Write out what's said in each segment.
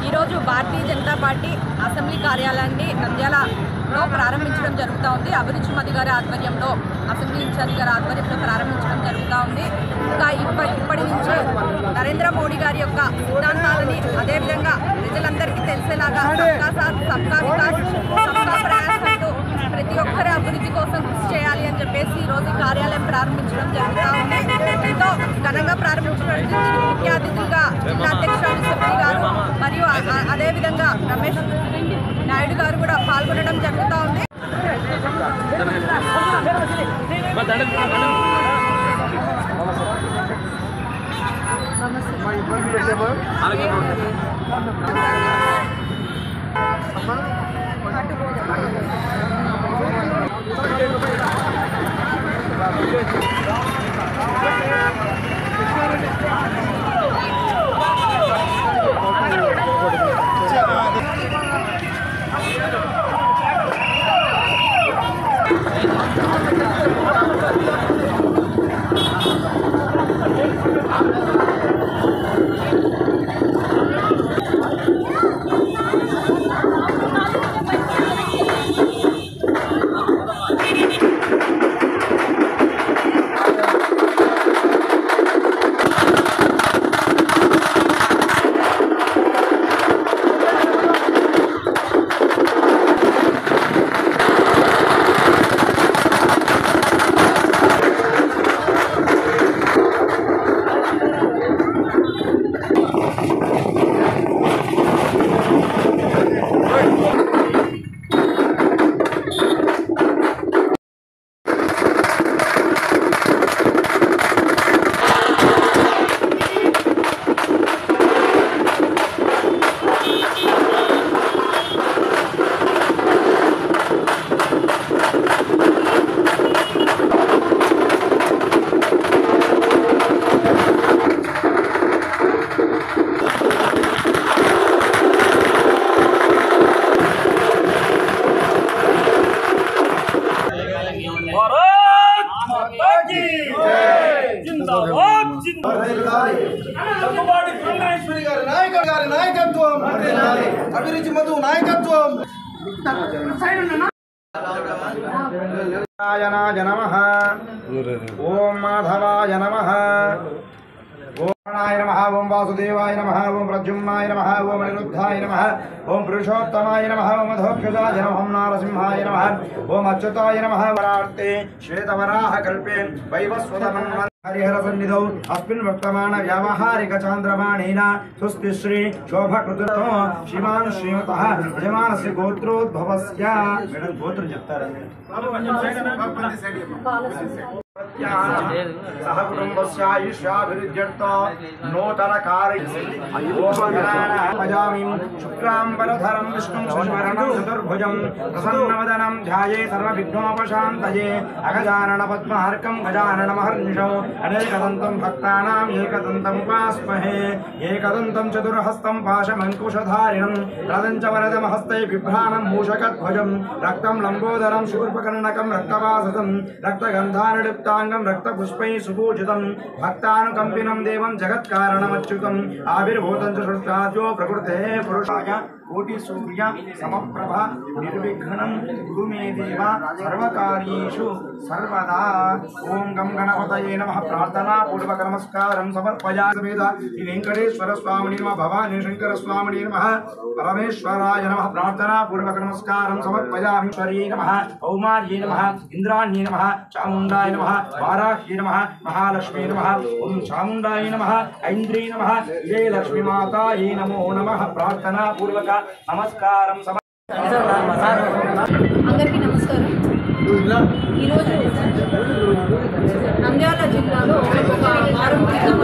ఈరోజు Bharatiya Janata party assembly కార్యాలయాన్ని నంద్యాలలో ప్రారంభించడం జరుగుతూ ఉంది. అభిరుచి మధు గారి ఆధ్వర్యంలో, అసెంబ్లీ ఇన్ఛార్జ్ గారి ఆధ్వర్యంలో ప్రారంభించడం జరుగుతూ ఉంది. ఇంకా ఇప్పటి నుంచే నరేంద్ర మోడీ గారి యొక్క సిద్ధాంతాలని అదేవిధంగా ప్రజలందరికీ తెలిసేలాగా సబ్కా సాత్ సబ్కా వికాస్ సబ్కా ప్రయాస్ అంటూ ప్రతి ఒక్కరి అభివృద్ధి కోసం కృషి చేయాలి అని చెప్పేసి ఈరోజు కార్యాలయం ప్రారంభించడం జరుగుతూ ఉంది. ఎంతో ఘనంగా ప్రారంభించడానికి ముఖ్య అతిథులుగా జిల్లా అధ్యక్షురాలు శెట్టి గారు మరియు అదేవిధంగా రమేష్ నాయుడు గారు కూడా పాల్గొనడం జరుగుతూ ఉంది. అభిరుచి మధు నాయకత్వం. నమః ఓం మాధవాయ నమః ఓం గణాయ నమః ఓం వాసుదేవాయ నమః ఓం ప్రద్యుమ్నాయ నమః ఓం అనిరుద్ధాయ నమః ఓం పురుషోత్తమాయ నమః ఓం అధోక్షజాయ నమః ఓం నారసింహాయ నమః ఓం అచ్యుతాయ నమః వరార్తే శ్వేతవరాహ కల్పే వైవస్వతమం హరిహర సన్నిధౌ అస్మిన్ వర్తమాన వ్యావహారిక చాంద్రమాణేన స్వస్తి శ్రీ శోభకృతో శ్రీమాన్ శ్రీమతః యజమానస్య గోత్రోద్భవస్య. మేడం గోత్రం చెప్తారా? సహ కుటుంబస్యాయుష్యాభివృద్ధ్యర్థ నూతన కార్యజామి శుక్లాంబరధరం విష్ణుం శశివర్ణం చతుర్భుజం ప్రసన్నవదనం ధ్యాయే సర్వవిఘ్నోపశాంతయే అగజానన పద్మార్కం గజాననమహర్నిశం అనేకదంతం భక్తానాం ఏకదంతం ఉపాస్మహే. ఏకదంతం చతుర్హస్తం పాశమంకుశధారిణం రదంచ వరదమహస్తై బిభ్రాణం మూషకధ్వజం రక్తం లంబోదరం శూర్పకర్ణకం రక్తవాససం రక్తగంధానులిప్తాంగం రక్తపుష్పై సుపూజితం భక్తానుకంపినం దేవం జగత్కారణమచ్యుతం ఆవిర్భూతం చ సృష్టాద్యో ప్రకృతే పురుషాయ కోటి సూర్య సమప్రభ నిర్విఘ్నం గురు మే దేవ సర్వకార్యేషు సర్వదా. ఓం గం గణపతయే నమః. ప్రార్థనా పూర్వక నమస్కారం సమర్పయామి. శ్రీ వెంకటేశ్వర స్వామిని నమః. భవానీ శంకర స్వామిని నమః. పరమేశ్వరాయ నమః. ప్రార్థనా పూర్వక నమస్కారం సమర్పయామి. ఈశ్వర్యై నమః. కౌమార్యై నమః. ఇంద్రాణ్యై నమః. చాముండాయ నమః. వారాహ్యై నమః. మహాలక్ష్మీ నమః. ఓం చాముండాయ నమః. ఐంద్రీ నమః. జయ లక్ష్మీ మాతాయే నమో నమః. ప్రార్థనా పూర్వక నమస్కారం. అందరికీ నమస్కారం. ఈరోజు నంద్యాల జిల్లాలో ఒక వారం క్రితం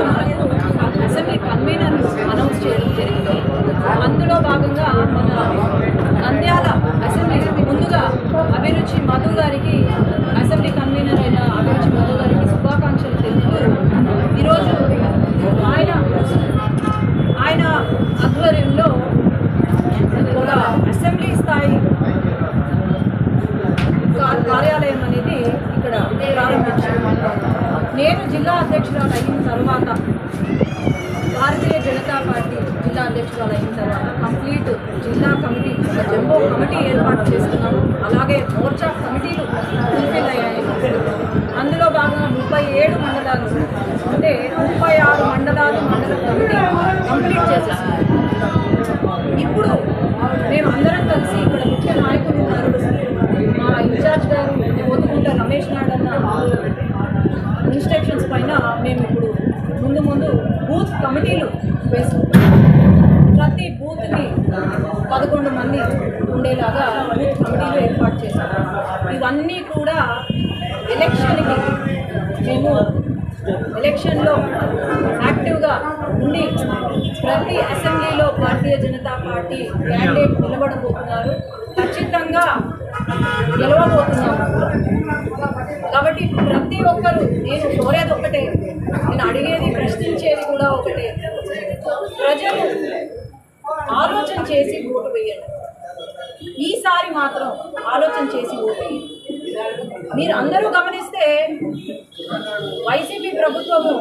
అసెంబ్లీ కన్వీనర్ అనౌన్స్ చేయడం జరిగింది. అందులో భాగంగా మన నంద్యాల అసెంబ్లీ ముందుగా అభిరుచి మధు గారికి, అసెంబ్లీ కన్వీనర్ అయిన అభిరుచి మధు గారికి శుభాకాంక్షలు తెలుపుతూ ఈరోజు ఆయన ఆధ్వర్యంలో ఒక అసెంబ్లీ స్థాయి కార్యాలయం అనేది ఇక్కడ ప్రారంభించారు. నేను జిల్లా అధ్యక్షురాలు అయిన తర్వాత, భారతీయ జనతా పార్టీ జిల్లా అధ్యక్షురాలు అయిన తర్వాత కంప్లీట్ జిల్లా కమిటీ, ఒక జంబో కమిటీ ఏర్పాటు చేసుకున్నాము. అలాగే మోర్చా కమిటీలు ఫుల్ఫిల్ అయ్యాయి. అందులో భాగంగా 37 మండలాలు, అంటే 36 మండలాలు మండల కమిటీ కంప్లీట్ చేసేసాము. ఇప్పుడు మేము అందరం కలిసి, ఇక్కడ ముఖ్య నాయకులు ఉన్నారు, మా ఇన్ఛార్జ్ గారు పొద్దుకుంట రమేష్ నాయుడు అన్న ఇన్స్ట్రక్షన్స్ పైన మేము ఇప్పుడు ముందు బూత్ కమిటీలు వేసుకుంటాం. ప్రతి బూత్ని 11 మంది ఉండేలాగా బూత్ కమిటీలు ఏర్పాటు చేశాము. ఇవన్నీ కూడా ఎలక్షన్కి మేము ఎలక్షన్లో యాక్టివ్గా ఉండి ప్రతి అసెంబ్లీలో భారతీయ జనతా పార్టీ క్యాండిడేట్ నిలబడబోతున్నారు, ఖచ్చితంగా గెలవబోతున్నాము. కాబట్టి ప్రతి ఒక్కరు, నేను కోరేది ఒకటే, నేను అడిగేది, ప్రశ్నించేది కూడా ఒకటే, ప్రజలు ఆలోచన చేసి ఓటు వేయండి. ఈసారి మాత్రం ఆలోచన చేసి ఓటు వేయండి. మీరు అందరూ గమనిస్తే వైసీపీ ప్రభుత్వము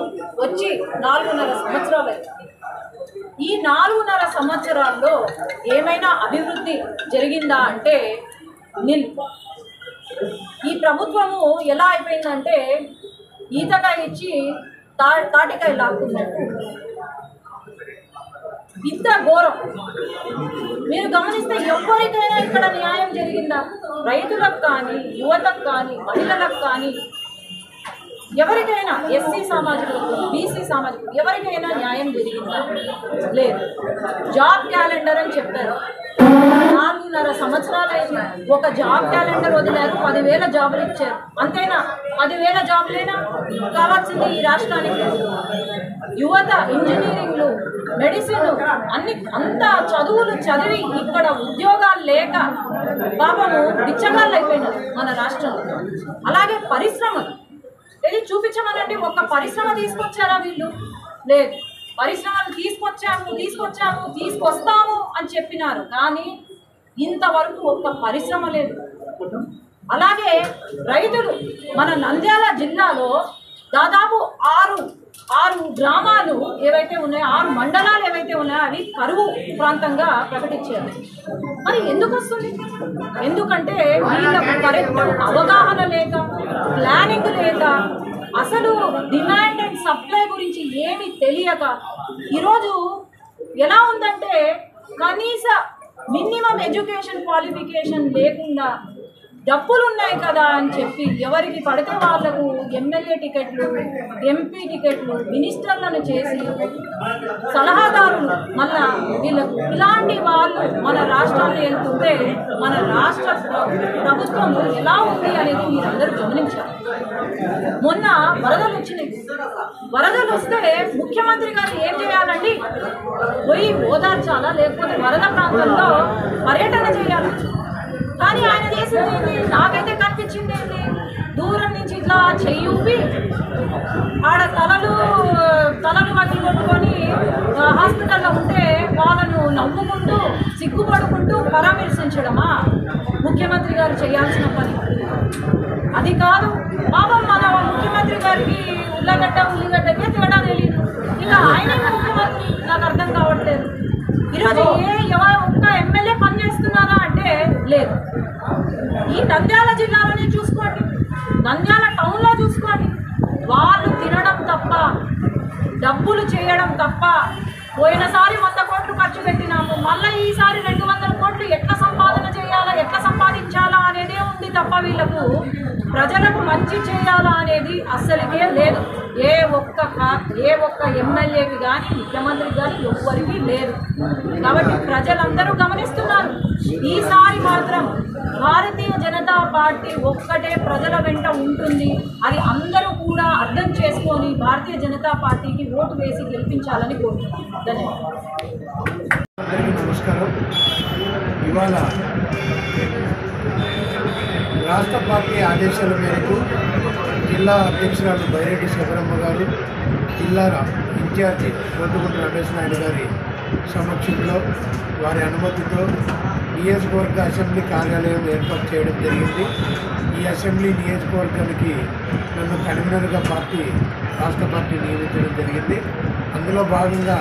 వచ్చి 4.5 సంవత్సరాలు అయింది. ఈ 4.5 సంవత్సరాల్లో ఏమైనా అభివృద్ధి జరిగిందా అంటే నిల్. ఈ ప్రభుత్వము ఎలా అయిపోయిందంటే ఈతకాయ ఇచ్చి తాటికాయ లాక్కున్నట్టు, ఇంత ఘోరం. మీరు గమనిస్తే ఎవరికైనా ఇక్కడ న్యాయం జరిగిందా? రైతులకు కానీ, యువతకు కానీ, మహిళలకు కానీ, ఎవరికైనా, ఎస్సీ సామాజికులకు, బీసీ సామాజికులకు ఎవరికైనా న్యాయం జరిగిందా? లేదు. జాబ్ క్యాలెండర్ అని చెప్పారు. 4.5 సంవత్సరాలైంది. ఒక జాబ్ క్యాలెండర్ వదిలారు, 10,000 జాబులు ఇచ్చారు. అంతేనా? 10,000 జాబులేనా కావాల్సింది ఈ రాష్ట్రానికి? యువత ఇంజనీరింగ్లు, మెడిసిన్, అంత చదువులు చదివి ఇక్కడ ఉద్యోగాలు లేక పాపము బిచ్చగాళ్ళు అయిపోయినారు మన రాష్ట్రంలో. అలాగే పరిశ్రమలు, ఇది చూపించమనండి. ఒక పరిశ్రమ తీసుకొచ్చారా వీళ్ళు? లేదు. పరిశ్రమలు తీసుకొస్తాము అని చెప్పినారు, కానీ ఇంతవరకు ఒక్క పరిశ్రమ లేదు. అలాగే రైతులు, మన నంద్యాల జిల్లాలో దాదాపు 6 గ్రామాలు ఏవైతే ఉన్నాయో, 6 మండలాలు ఏవైతే ఉన్నాయో అవి కరువు ప్రాంతంగా ప్రకటించారు. మరి ఎందుకు వస్తుంది? ఎందుకంటే వీళ్ళకు కరెక్ట్ అవగాహన లేక, ప్లానింగ్ లేక, అసలు డిమాండ్ అండ్ సప్లై గురించి ఏమి తెలియక, ఈరోజు ఎలా ఉందంటే కనీస మినిమం ఎడ్యుకేషన్ క్వాలిఫికేషన్ లేకుండా డబ్బులు ఉన్నాయి కదా అని చెప్పి ఎవరికి పడితే వాళ్లకు ఎమ్మెల్యే టికెట్లు, ఎంపీ టికెట్లు, మినిస్టర్లను చేసి సలహాదారులు, మళ్ళా వీళ్ళకు ఇలాంటి వాళ్ళు మన రాష్ట్రాన్ని వెళ్తుంటే మన రాష్ట్ర ప్రభుత్వం ఎలా ఉంది అనేది మీరందరూ గమనించారు. మొన్న వరదలు వచ్చినాయి. వరదలు వస్తే ముఖ్యమంత్రి గారు ఏం చేయాలండి? పోయి ఓదార్చాలా, లేకపోతే వరద ప్రాంతంలో పర్యటన చేయాలా? కానీ ఆయన చేసింది ఏంటి? నాకైతే కనిపించింది ఏంటి? దూరం నుంచి ఇట్లా చెయ్యి ఆడ తలలు వదిలి కొట్టుకొని హాస్పిటల్లో ఉంటే వాళ్ళను నవ్వుకుంటూ, సిగ్గుపడుకుంటూ పరామర్శించడమా ముఖ్యమంత్రి గారు చేయాల్సిన పని? అది కాదు. పాపం మన ముఖ్యమంత్రి గారికి ఉల్లిగడ్డకే తేడా తెలియదు. ఇక ఆయన ముఖ్యమంత్రి నాకు అర్థం కావట్లేదు. ఈరోజు ఒక్క ఎమ్మెల్యే పని చేస్తున్నారా అంటే లేదు. ఈ నంద్యాల జిల్లాలోనే చూసుకోండి, నంద్యాల టౌన్లో చూసుకోండి, వాళ్ళు తినడం తప్ప, డబ్బులు చేయడం తప్ప. పోయినసారి 100 కోట్లు ఖర్చు పెట్టినాము, మళ్ళీ ఈసారి 200 కోట్లు ఎట్లా సంపాదన చేయాలా, ఎట్లా సంపాదించాలా అనేదే ఉంది తప్ప వీళ్ళకు ప్రజలకు మంచి చేయాలా అనేది అస్సలుకే లేదు. ఏ ఒక్క ఎమ్మెల్యేకి కానీ, ముఖ్యమంత్రికి కానీ ఎవ్వరికి లేదు. కాబట్టి ప్రజలందరూ గమనిస్తున్నారు. ఈసారి మాత్రం భారతీయ జనతా పార్టీ ఒక్కటే ప్రజల వెంట ఉంటుంది. అది అందరూ కూడా అర్థం చేసుకొని భారతీయ జనతా పార్టీకి ఓటు వేసి గెలిపించాలని కోరుతున్నాను. ధన్యవాదాలు. నమస్కారం. ఇవాళ రాష్ట్ర పార్టీ ఆదేశాల మేరకు జిల్లా అధ్యక్షురాలు బైరెడ్డి శబరమ్మ గారు, జిల్లా ఇన్ఛార్జి కోటుకుంట రమేష్ నాయుడు గారి సమక్షంలో వారి అనుమతితో నియోజకవర్గ అసెంబ్లీ కార్యాలయం ఏర్పాటు చేయడం జరిగింది. ఈ అసెంబ్లీ నియోజకవర్గానికి నన్ను కన్వీనర్గా రాష్ట్ర పార్టీ నియమించడం జరిగింది. అందులో భాగంగా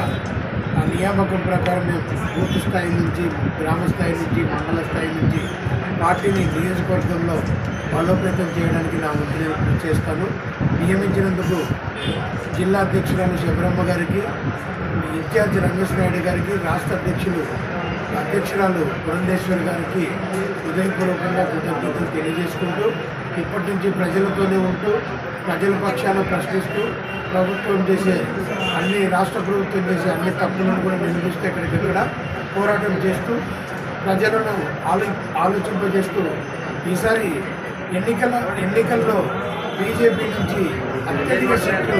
ఆ నియామకం ప్రకారం బూత్ స్థాయి నుంచి, గ్రామ స్థాయి నుంచి, మండల స్థాయి నుంచి పార్టీని నియోజకవర్గంలో బలోపేతం చేయడానికి నా వంతు నేను కృషి చేస్తాను. నియమించినందుకు జిల్లా అధ్యక్షురాలు శబరమ్మ గారికి, ఇన్ఛార్జి రమేష్ నాయుడు గారికి, రాష్ట్ర అధ్యక్షురాలు పురంధేశ్వరి గారికి హృదయపూర్వకంగా కృతజ్ఞతలు తెలియజేసుకుంటూ, ఇప్పటి నుంచి ప్రజలతోనే ఉంటూ ప్రజల పక్షాన ప్రశ్నిస్తూ రాష్ట్ర ప్రభుత్వం చేసే అన్ని తప్పులను కూడా నిలదీస్తూ ఎక్కడికెక్కడ పోరాటం చేస్తూ ప్రజలను ఆలోచింపజేస్తూ ఈసారి ఎన్నికల్లో బీజేపీ నుంచి అత్యధిక సీట్లు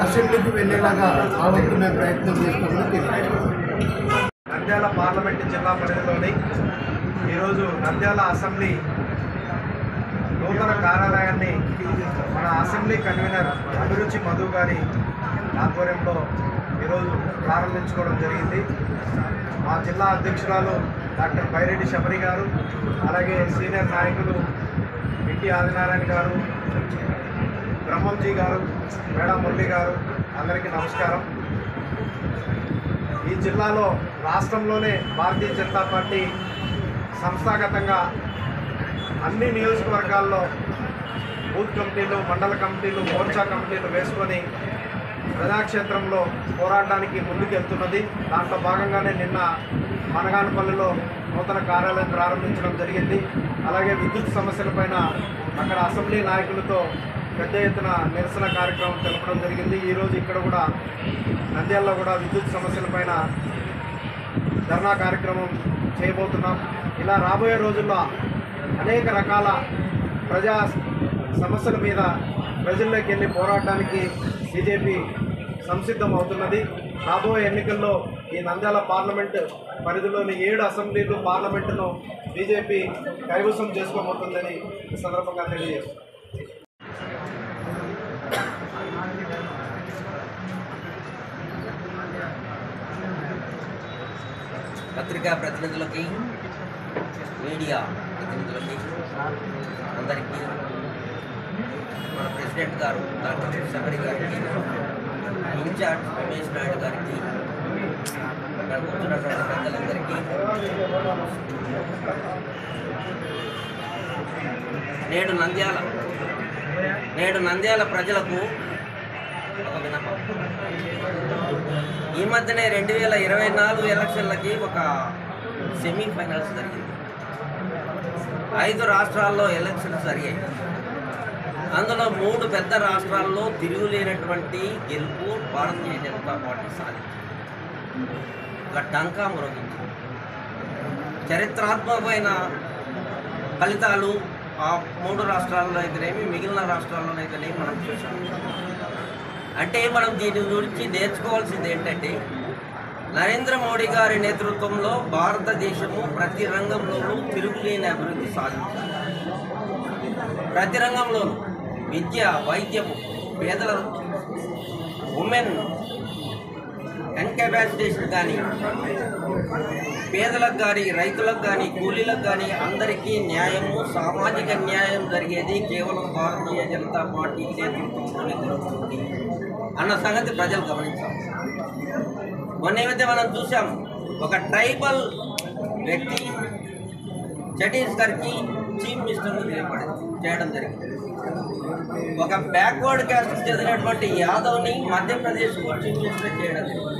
అసెంబ్లీకి వెళ్ళేలాగా ఆ వంతు మేము ప్రయత్నం చేస్తామని తెలియజేస్తాం. నంద్యాల పార్లమెంటు జిల్లా పరిధిలోని ఈరోజు నంద్యాల అసెంబ్లీ నూతన కార్యాలయాన్ని మన అసెంబ్లీ కన్వీనర్ అభిరుచి మధు గారి ఆధ్వర్యంలో ఈరోజు ప్రారంభించుకోవడం జరిగింది. మా జిల్లా అధ్యక్షురాలు డాక్టర్ బైరెడ్డి శబరి గారు, అలాగే సీనియర్ నాయకులు ఇంటి ఆదినారాయణ గారు, బ్రహ్మంజీ గారు, మేడా మురళి గారు, అందరికీ నమస్కారం. ఈ జిల్లాలో రాష్ట్రంలోనే భారతీయ జనతా పార్టీ సంస్థాగతంగా అన్ని నియోజకవర్గాల్లో బూత్ కమిటీలు, మండల కమిటీలు, మోర్చా కమిటీలు వేసుకొని ప్రజాక్షేత్రంలో పోరాటానికి ముందుకెళ్తున్నది. దాంట్లో భాగంగానే నిన్న మనగానపల్లిలో నూతన కార్యాలయం ప్రారంభించడం జరిగింది. అలాగే విద్యుత్ సమస్యలపైన అక్కడ అసెంబ్లీ నాయకులతో పెద్ద ఎత్తున నిరసన కార్యక్రమం తెలపడం జరిగింది. ఈరోజు ఇక్కడ కూడా నంద్యాలలో కూడా విద్యుత్ సమస్యలపైన ధర్నా కార్యక్రమం చేయబోతున్నాం. ఇలా రాబోయే రోజుల్లో అనేక రకాల ప్రజా సమస్యల మీద ప్రజల్లోకి వెళ్ళి పోరాటానికి బీజేపీ సంసిద్ధం అవుతున్నది. రాబోయే ఎన్నికల్లో ఈ నంద్యాల పార్లమెంటు పరిధిలోని 7 అసెంబ్లీలు, పార్లమెంటును బీజేపీ కైవసం చేసుకోబోతుందని ఈ సందర్భంగా తెలియజేస్తుంది. పత్రికా ప్రతినిధులకి, మీడియా ప్రతినిధులకి అందరికీ, మన ప్రెసిడెంట్ గారు డాక్టర్ శబరి గారికి, ఇన్ఛార్జ్ రమేష్ నాయుడు గారికి, ఇక్కడ కూర్చున్నటువంటి పెద్దలందరికీ, నేడు నంద్యాల ప్రజలకు ఒక విన్నపం. ఈ మధ్యనే 2024 ఎలక్షన్లకి ఒక సెమీఫైనల్స్ జరిగింది. 5 రాష్ట్రాల్లో ఎలక్షన్స్ జరిగాయి. అందులో 3 పెద్ద రాష్ట్రాల్లో తిరుగులేనటువంటి గెలుపు భారతీయ జనతా పార్టీ సాధించింది. ఒక డంకా మురగించింది. చరిత్రాత్మకమైన ఫలితాలు ఆ 3 రాష్ట్రాల్లో అయితేనేమి, మిగిలిన రాష్ట్రాల్లోనైతేనేమి మనం చూసాం. అంటే మనం దీని గురించి నేర్చుకోవాల్సింది ఏంటంటే, నరేంద్ర మోడీ గారి నేతృత్వంలో భారతదేశము ప్రతి రంగంలోనూ తిరుగులేని అభివృద్ధి సాధించాలి. ప్రతి రంగంలోనూ విద్య, వైద్యము, పేదల ఉమెన్ ఎన్కాపాసిటేషన్ కానీ, పేదలకు కానీ, రైతులకు కానీ, కూలీలకు కానీ అందరికీ న్యాయము, సామాజిక న్యాయం జరిగేది కేవలం భారతీయ జనతా పార్టీ నేతృత్వంలోనే జరుగుతుంది అన్న సంగతి ప్రజలు గమనించాలి. మొన్నేమైతే మనం చూసాం, ఒక ట్రైబల్ వ్యక్తి ఛత్తీస్గఢ్కి చీఫ్ మినిస్టర్ను చేయడం జరిగింది. ఒక బ్యాక్వర్డ్ క్యాస్ట్ చెందినటువంటి యాదవ్ని మధ్యప్రదేశ్కు చీఫ్ మినిస్టర్ చేయడం జరిగింది.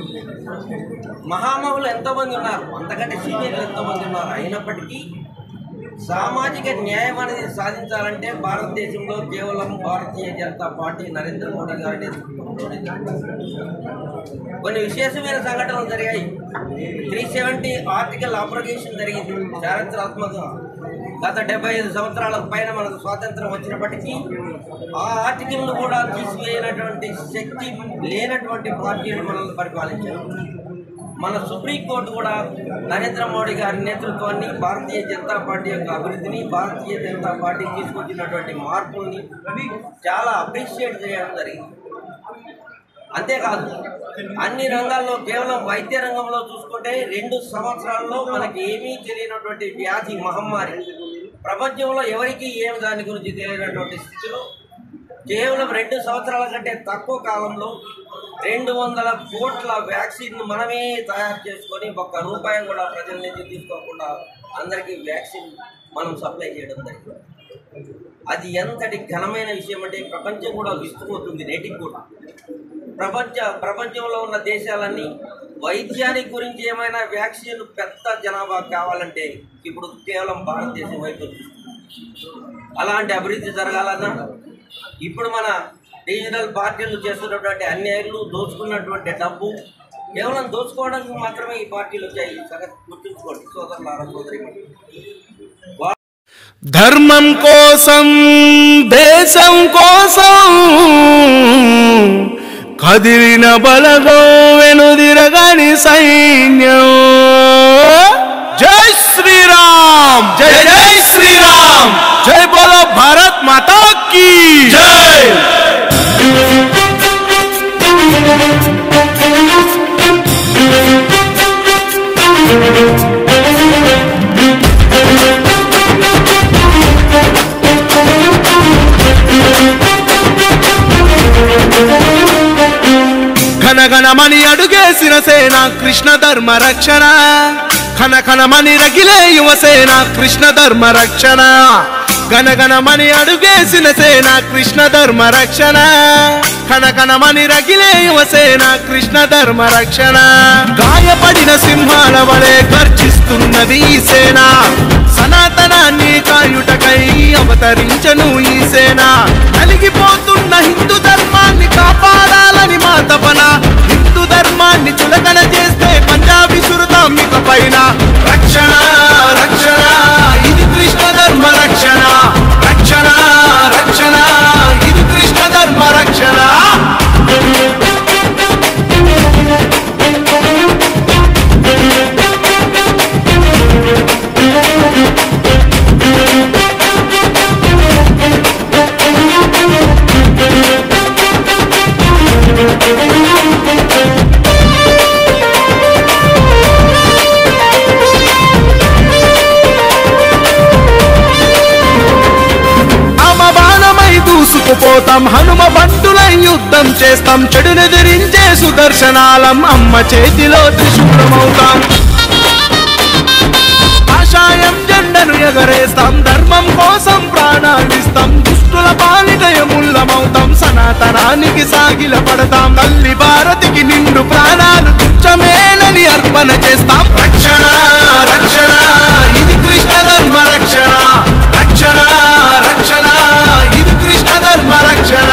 మహామహులు ఎంతోమంది ఉన్నారు, అంతకంటే సీనియర్లు ఎంతోమంది ఉన్నారు. అయినప్పటికీ సామాజిక న్యాయం అనేది సాధించాలంటే భారతదేశంలో కేవలం భారతీయ జనతా పార్టీ నరేంద్ర మోడీ గారి నేతృత్వంలోనే కొన్ని విశేషమైన సంఘటనలు జరిగాయి. 370 ఆర్టికల్ అబ్రగేషన్ జరిగింది. చారిత్రాత్మకంగా గత 75 సంవత్సరాల పైన మనకు స్వాతంత్రం వచ్చినప్పటికీ ఆ ఆర్టికల్ను కూడా తీసివేయనటువంటి శక్తి లేనటువంటి పార్టీలు మనల్ని పరిపాలించారు. మన సుప్రీంకోర్టు కూడా నరేంద్ర మోడీ గారి నేతృత్వాన్ని, భారతీయ జనతా పార్టీ యొక్క అభివృద్ధిని, భారతీయ జనతా పార్టీ తీసుకొచ్చినటువంటి మార్పుల్ని చాలా అప్రిషియేట్ చేయడం జరిగింది. అంతేకాదు అన్ని రంగాల్లో కేవలం వైద్య రంగంలో చూసుకుంటే 2 సంవత్సరాల్లో మనకి ఏమీ తెలియనటువంటి వ్యాధి మహమ్మారి, ప్రపంచంలో ఎవరికి ఏమి దాని గురించి తెలియనటువంటి స్థితిలో కేవలం 2 సంవత్సరాల కంటే తక్కువ కాలంలో 200 కోట్ల వ్యాక్సిన్ మనమే తయారు చేసుకొని ₹1 కూడా ప్రజల నుంచి తీసుకోకుండా అందరికీ వ్యాక్సిన్ మనం సప్లై చేయడం జరిగింది. అది ఎంతటి ఘనమైన విషయం అంటే ప్రపంచం కూడా విస్తుపోతుంది నేటికి కూడా. ప్రపంచంలో ఉన్న దేశాలన్నీ వైద్యానికి గురించి ఏమైనా వ్యాక్సిన్ పెద్ద జనాభా కావాలంటే ఇప్పుడు కేవలం భారతదేశం వైపు అలాంటి అభివృద్ధి జరగాలన్నా ఇప్పుడు మన డిజిటల్ పార్టీలు చేస్తున్నటువంటి అన్యాయాలు, దోచుకున్నటువంటి డబ్బు కేవలం దోచుకోవడానికి మాత్రమే ఈ పార్టీలు వచ్చాయి. గుర్తుంచుకోండి సోదరులారా, సోదరి. ధర్మం కోసం, దేశం కోసం కదిలిన బలగం వెనుదిరగని సైన్యం. జై శ్రీరామ్, జై జై శ్రీరామ్, జై బోలో భారత్ మాతా కీ జై. ఘనఘనమని అడుగేసిన సేన కృష్ణ ధర్మ రక్షణ, ఘనఘనమని రగిలే యువసేన కృష్ణ ధర్మ రక్షణ. ఘనఘనమని అడుగేసిన సేన కృష్ణ ధర్మ రక్షణ, ఘనఘనమని రగిలే యువసేన కృష్ణ ధర్మ రక్షణ. గాయపడిన సింహాల వలె గర్జిస్తున్నది ఈ సేన, సనాతనాన్ని కాయుటకై అవతరించను ఈ సేన. కలిగిపోతున్న హిందూ ధర్మాన్ని కాపాడాలని మా తపన, హిందూ ధర్మాన్ని చులకన చేస్తే పంజాబీ సురతాం ఇక పైన. రక్షణ రక్షణ ఇది కృష్ణ ధర్మ రక్షణ, రక్షణ రక్షణ ఇది కృష్ణ ధర్మ రక్షణ. పోతాం హనుమ బంటులై యుద్ధం చేస్తాం, చెడునెదిరించే సుదర్శనాలం అమ్మ చేతిలో త్రిశూలమవుతాం. ఆశాయం జెండను ఎగరేస్తాం, ధర్మం కోసం ప్రాణాలిస్తాం, దుష్టుల పాలిటయముల్లమవుతాం, సనాతనానికి సాగిల పడతాం. తల్లి భారతికి నిండు ప్రాణాలు తుచ్చమేనని అర్పణ చేస్తాం. రక్షణ రక్షణ ఇది కృష్ణ ధర్మ రక్షణ, రక్షణ రక్షణ ఇది కృష్ణ ధర్మ రక్షణ.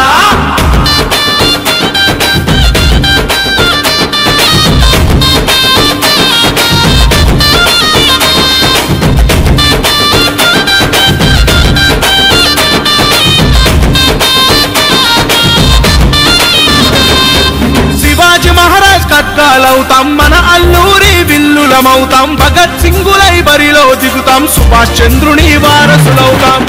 శివాజీ మహారాజ్ ఖడ్గాలవుతాం, మన అల్లూరి విల్లులమవుతాం, భగత్ సింగులై బరిలో దిగుతాం, సుభాష్ చంద్రుని వారసులవుతాం.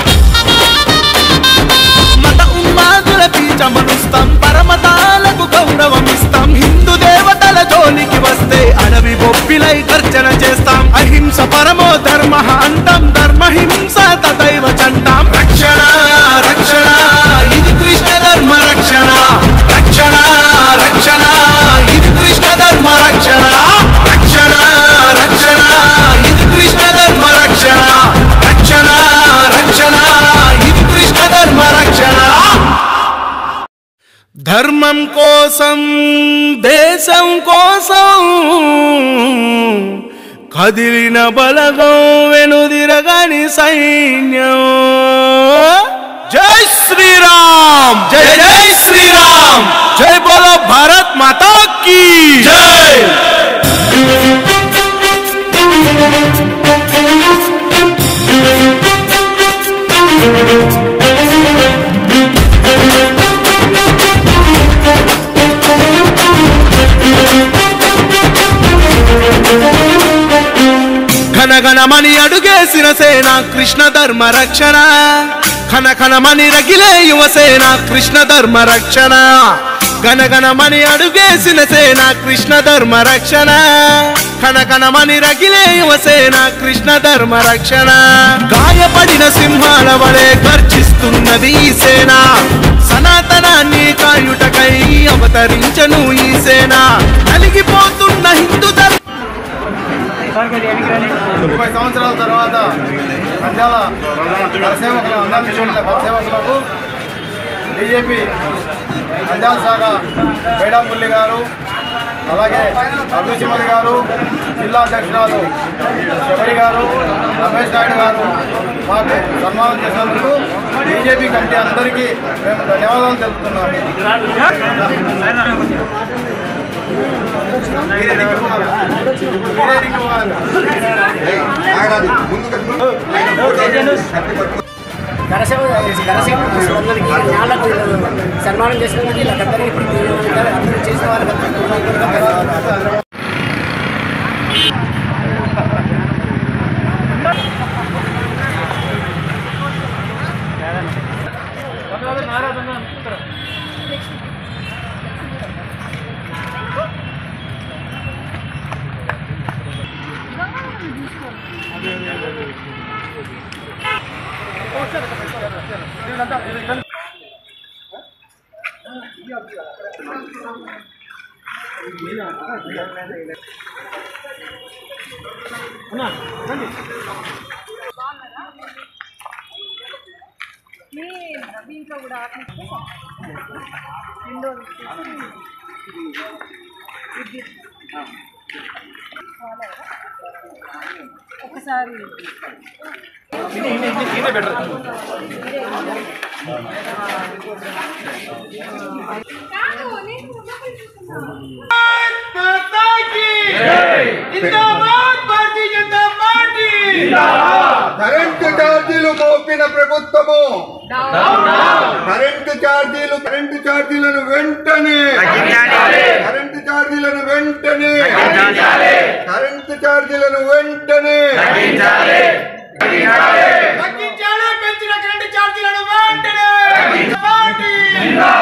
మత ఉన్మాదుల పీచమనుస్తాం, పరమతాలకు గౌరవమిస్తాం, హిందూ దేవతల జోలికి వస్తే అడవి బొబ్బిలై గర్జన చేస్తాం. అహింస పరమో ధర్మ అంటాం, ధర్మహింస తదైవ చంటాం. రక్షణ రక్షణ ఇది కృష్ణ ధర్మ రక్షణ, రక్షణ రక్షణ ఇది కృష్ణ ధర్మ రక్షణ, రక్షణ రక్షణ ఇది కృష్ణ ధర్మ రక్షణ, రక్షణ రక్షణ ఇది కృష్ణ ధర్మ రక్షణ. ధర్మం కోసం, దేశం కోసం కదిలిన బలగం వెనుదిరగని సైన్యం. జై శ్రీరామ్, జై జై శ్రీరామ్, జై బోలో భారత్ మాతా కీ జై. ఘనఘనమని అడుగేసిన సేన కృష్ణ ధర్మ రక్షణ ఘనఘనమని రగిలే యువసేన కృష్ణ ధర్మ రక్షణ ఘనఘనమని అడుగేసిన సేన కృష్ణ ధర్మ రక్షణ ఘనఘనమని రగిలే యువసేన కృష్ణ ధర్మ రక్షణ గాయపడిన సింహాల వలె గర్జిస్తున్నది ఈ సేన సనాతనాన్ని కాయుటకై అవతరించను ఈ సేన నలిగిపోతున్న హిందూ 30 సంవత్సరాల తర్వాత నంద్యాల సేవకులకు బీజేపీ నంద్యాల శాఖ వేడాంపుల్లి గారు అలాగే అభిషిమతి గారు జిల్లా అధ్యక్షురాలు శబరి గారు రమేష్ నాయుడు గారు మాకు సన్మానం చేసినందుకు బీజేపీ కమిటీ అందరికీ మేము ధన్యవాదాలు తెలుపుతున్నాము. సన్మానం చేసినందుకు అందరూ చేసిన వారికి దీంట్లో కూడా ఒకసారి కరెంటు ఛార్జీలు మోపిన ప్రభుత్వము కరెంటు ఛార్జీలను వెంటనే కరెంటు ఛార్జీలను వెంటనే పెంచిన కరెంటు ఛార్జీలను వెంటనే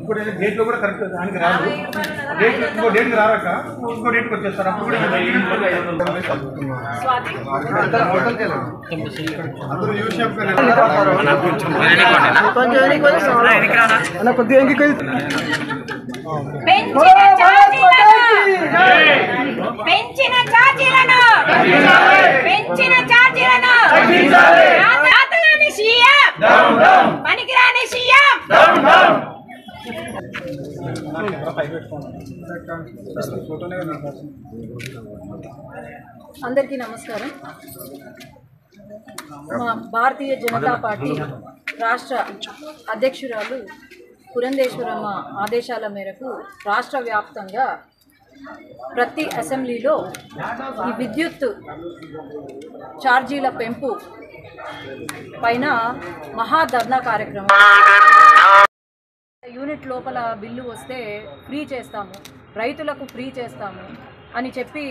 ఇంకోటి డేట్లో కూడా కరెక్ట్ దానికి రాదు ఇంకో డేట్కి రారాక ఇంకో డేట్కి వచ్చేస్తారు అప్పుడు కూడా అందరూ పెంచిన ఛార్జీలను పనికిరాని సీఎం అందరికీ నమస్కారం. మా భారతీయ జనతా పార్టీ రాష్ట్ర అధ్యక్షురాలు పురంధేశ్వరమ్మ ఆదేశాల మేరకు రాష్ట్ర వ్యాప్తంగా ప్రతి అసెంబ్లీలో ఈ విద్యుత్ ఛార్జీల పెంపు పైన మహాధర్నా కార్యక్రమం, యూనిట్ లోపల బిల్లు వస్తే ఫ్రీ చేస్తాము, రైతులకు ఫ్రీ చేస్తాము అని చెప్పి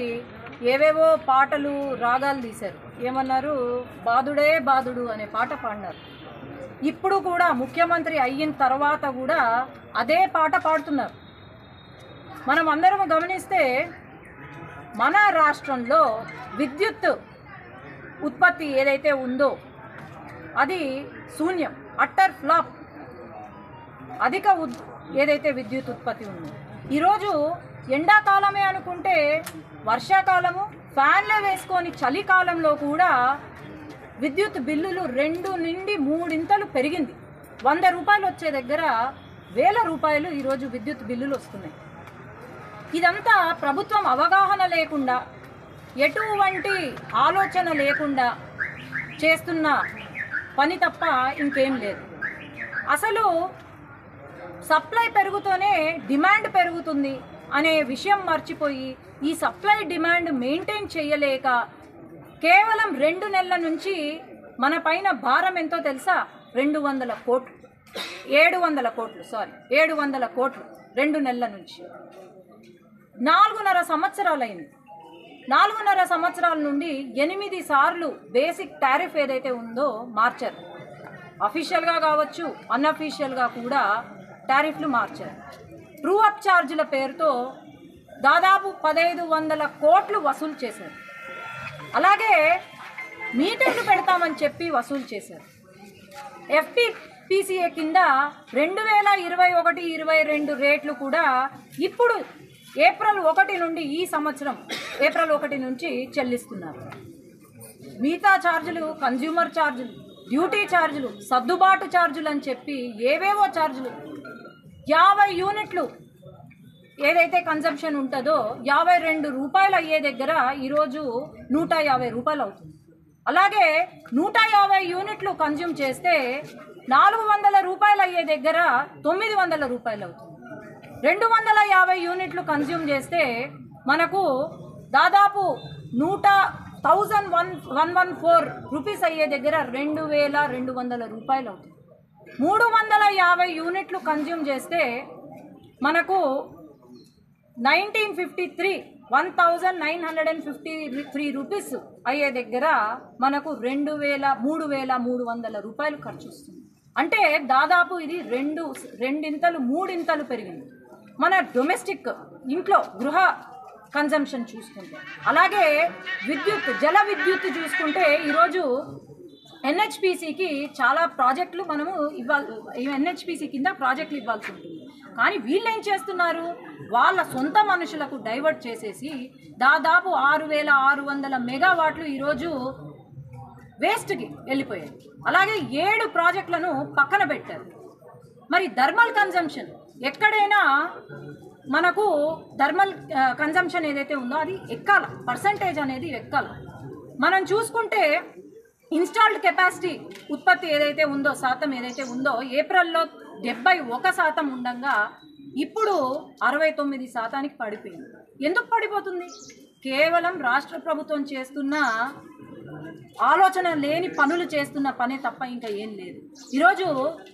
ఏవేవో పాటలు రాగాలు తీశారు. ఏమన్నారు, బాదుడే బాదుడు అనే పాట పాడినారు. ఇప్పుడు కూడా ముఖ్యమంత్రి అయిన తర్వాత కూడా అదే పాట పాడుతున్నారు. మనం అందరం గమనిస్తే మన రాష్ట్రంలో విద్యుత్ ఉత్పత్తి ఏదైతే ఉందో అది శూన్యం, అట్టర్ ఫ్లాప్. అధిక ఏదైతే విద్యుత్ ఉత్పత్తి ఉందో ఈరోజు ఎండాకాలమే అనుకుంటే వర్షాకాలము ఫ్యాన్లు వేసుకొని చలికాలంలో కూడా విద్యుత్ బిల్లులు 2 నుండి 3 పెరిగింది. 100 రూపాయలు వచ్చే దగ్గర 1000 రూపాయలు ఈరోజు విద్యుత్ బిల్లులు వస్తున్నాయి. ఇదంతా ప్రభుత్వం అవగాహన లేకుండా ఎటువంటి ఆలోచన లేకుండా చేస్తున్న పని తప్ప ఇంకేం లేదు. అసలు సప్లై పెరుగుతూనే డిమాండ్ పెరుగుతుంది అనే విషయం మర్చిపోయి ఈ సప్లై డిమాండ్ మెయింటైన్ చేయలేక కేవలం 2 నెలల నుంచి మన పైన భారం ఎంతో తెలుసా? 700 కోట్లు 2 నెలల నుంచి 4.5 సంవత్సరాలైంది. 4.5 సంవత్సరాల నుండి 8 సార్లు బేసిక్ టారిఫ్ ఏదైతే ఉందో మార్చారు. అఫీషియల్గా కావచ్చు, అన్అఫీషియల్గా కూడా టారిఫ్లు మార్చారు. ట్రూ అప్ ఛార్జీల పేరుతో దాదాపు 1500 కోట్లు వసూలు చేశారు. అలాగే మీటర్లు పెడతామని చెప్పి వసూలు చేశారు. FPPCA కింద 2021-22 రేట్లు కూడా ఇప్పుడు ఏప్రిల్ 1 నుండి ఈ సంవత్సరం ఏప్రిల్ 1 నుంచి చెల్లిస్తున్నారు. మిగతా ఛార్జీలు, కన్జ్యూమర్ ఛార్జీలు, డ్యూటీ ఛార్జీలు, సర్దుబాటు ఛార్జీలు అని చెప్పి ఏవేవో ఛార్జీలు 50 యూనిట్లు ఏదైతే కన్సంప్షన్ ఉంటుందో 52 రూపాయలు అయ్యే దగ్గర ఈరోజు 150 రూపాయలు అవుతుంది. అలాగే 150 యూనిట్లు కన్జ్యూమ్ చేస్తే 400 రూపాయలు అయ్యే దగ్గర 900 రూపాయలు అవుతుంది. 250 యూనిట్లు కన్జ్యూమ్ చేస్తే మనకు దాదాపు 1,114 రూపీస్ అయ్యే దగ్గర 2,200 రూపాయలు అవుతుంది. 350 యూనిట్లు కన్జ్యూమ్ చేస్తే మనకు 1,953 రూపీస్ అయ్యే దగ్గర మనకు 3,300 రూపాయలు ఖర్చు వస్తుంది. అంటే దాదాపు ఇది రెండింతలు 3 ఇంతలు పెరిగింది మన డొమెస్టిక్ ఇంట్లో గృహ కన్జంప్షన్ చూసుకుంటే. అలాగే జల విద్యుత్ చూసుకుంటే ఈరోజు NHPCకి చాలా ప్రాజెక్టులు మనము NHPC కింద ప్రాజెక్టులు ఇవ్వాల్సి ఉంటుంది. కానీ వీళ్ళు ఏం చేస్తున్నారు? వాళ్ళ సొంత మనుషులకు డైవర్ట్ చేసేసి దాదాపు 6,600 మెగావాట్లు ఈరోజు వేస్ట్కి వెళ్ళిపోయాయి. అలాగే 7 ప్రాజెక్టులను పక్కన పెట్టారు. మరి థర్మల్ కన్జంప్షన్ ఎక్కడైనా మనకు థర్మల్ కన్జంప్షన్ ఏదైతే ఉందో అది ఎక్కాల, పర్సంటేజ్ అనేది ఎక్కాల. మనం చూసుకుంటే ఇన్స్టాల్డ్ కెపాసిటీ ఉత్పత్తి ఏదైతే ఉందో శాతం ఏదైతే ఉందో ఏప్రిల్లో 71% ఉండగా ఇప్పుడు 69% పడిపోయింది. ఎందుకు పడిపోతుంది? కేవలం రాష్ట్ర ప్రభుత్వం చేస్తున్న ఆలోచన లేని పనులు చేస్తున్న పనే తప్ప ఇంకా ఏం లేదు. ఈరోజు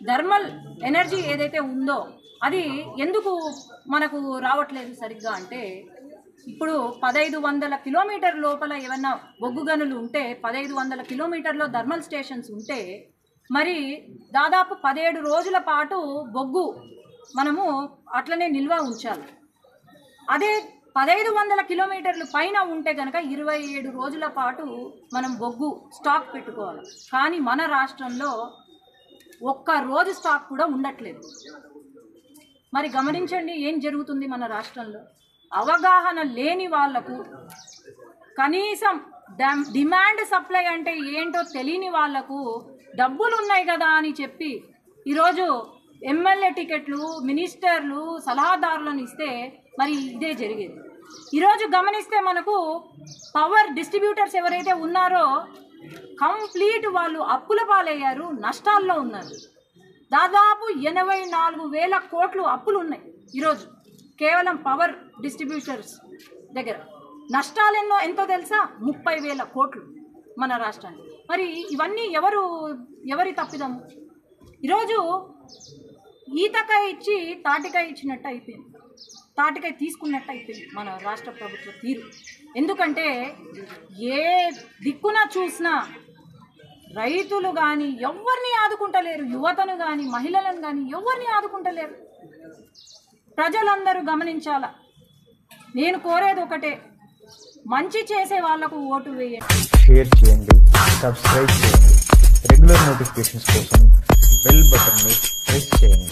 థర్మల్ ఎనర్జీ ఏదైతే ఉందో అది ఎందుకు మనకు రావట్లేదు సరిగ్గా అంటే ఇప్పుడు 1500 కిలోమీటర్ లోపల ఏమన్నా బొగ్గు గనులు ఉంటే 1500 కిలోమీటర్లో థర్మల్ స్టేషన్స్ ఉంటే మరి దాదాపు 17 రోజుల పాటు బొగ్గు మనము అట్లనే నిల్వ ఉంచాలి. అదే 1500 కిలోమీటర్లు పైన ఉంటే కనుక 27 రోజుల పాటు మనం బొగ్గు స్టాక్ పెట్టుకోవాలి. కానీ మన రాష్ట్రంలో ఒక్క రోజు స్టాక్ కూడా ఉండట్లేదు. మరి గమనించండి ఏం జరుగుతుంది మన రాష్ట్రంలో. అవగాహన లేని వాళ్లకు, కనీసం డిమాండ్ సప్లై అంటే ఏంటో తెలియని వాళ్లకు డబ్బులు ఉన్నాయి కదా అని చెప్పి ఈరోజు ఎమ్మెల్యే టికెట్లు, మినిస్టర్లు, సలహాదారులను ఇస్తే మరి ఇదే జరిగేది. ఈరోజు గమనిస్తే మనకు పవర్ డిస్ట్రిబ్యూటర్స్ ఎవరైతే ఉన్నారో కంప్లీట్ వాళ్ళు అప్పుల పాలయ్యారు, నష్టాల్లో ఉన్నారు. దాదాపు 84,000 కోట్లు అప్పులు ఉన్నాయి ఈరోజు కేవలం పవర్ డిస్ట్రిబ్యూటర్స్ దగ్గర. నష్టాలు ఎంతో తెలుసా? 30,000 కోట్లు మన రాష్ట్రానికి. మరి ఇవన్నీ ఎవరి తప్పిదము? ఈరోజు ఈతకాయ ఇచ్చి తాటికాయ ఇచ్చినట్టు అయిపోయింది, తాటికాయ తీసుకున్నట్టు అయిపోయింది మన రాష్ట్ర ప్రభుత్వ తీరు. ఎందుకంటే ఏ దిక్కున చూసినా రైతులు కానీ ఎవరిని ఆదుకుంటలేరు, యువతను కానీ మహిళలను కానీ ఎవరిని ఆదుకుంటలేరు. ప్రజలందరూ గమనించాల. నేను కోరేది ఒకటే, మంచి చేసే వాళ్లకు ఓటు వేయండి, షేర్ చేయండి, సబ్స్క్రైబ్ చేయండి. రెగ్యులర్ నోటిఫికేషన్స్ కోసం బెల్ బటన్ని ప్రెస్ చేయండి.